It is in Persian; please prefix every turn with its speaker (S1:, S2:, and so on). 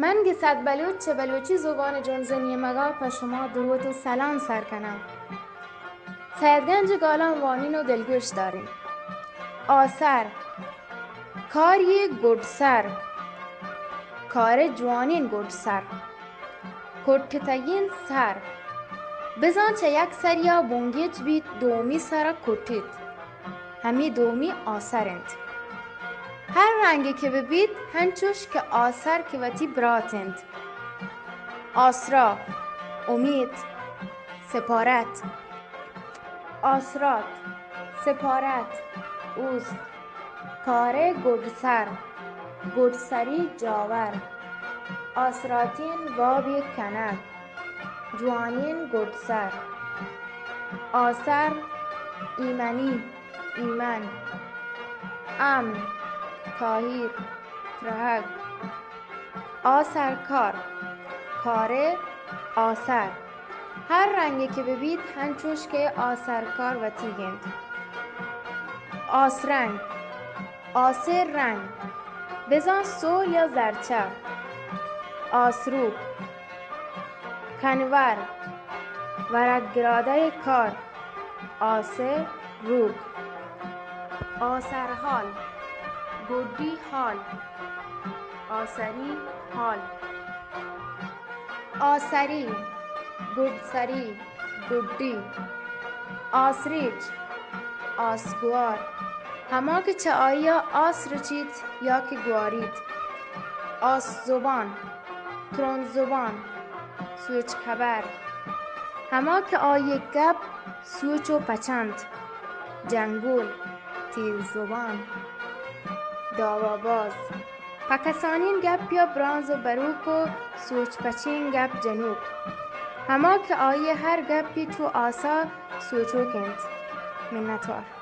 S1: من صد بلوچ چه بلوچی زبان جانزنی مگا به شما درود و سلام سر کنم. سیدگنج گالان وانین و دلگوش داریم. آسر کاری گرد کار جوانین گرد سر کتتگین سر بزان چه یک سریا بونگیج بید دومی سر کتید همی دومی آسرند. هر رنگی که ببید هنچوش که آسر که وتی براتند. آسرا امید سپارت آسرات سپارت اوست. کار گرسری جاور آسراتین وابی کنک جوانین گرسر آسر ایمنی ایمن امن کاهیر ترهگ آسرکار کار آسر هر رنگی که ببید هنچوش که آسرکار و تیگند. آسرنگ آسر رنگ بزان سور یا زرچه. آسروب کنور ورقگراده کار آسه روگ. آسرحال گردی حال آسری حال. آسری گردسری گردی. آسریچ آسگوار هما که چه آیا آس رچید یا که گوارید. آس زبان ترون زبان سوچ کبر هما که آیه گپ سوچ و پچند. جنگول تیر زبان داواباز پکسانین گپ یا برانز و بروک و سوچ پچین گپ جنوک هما که آیه هر گپی تو آسا سوچو کند. منتوار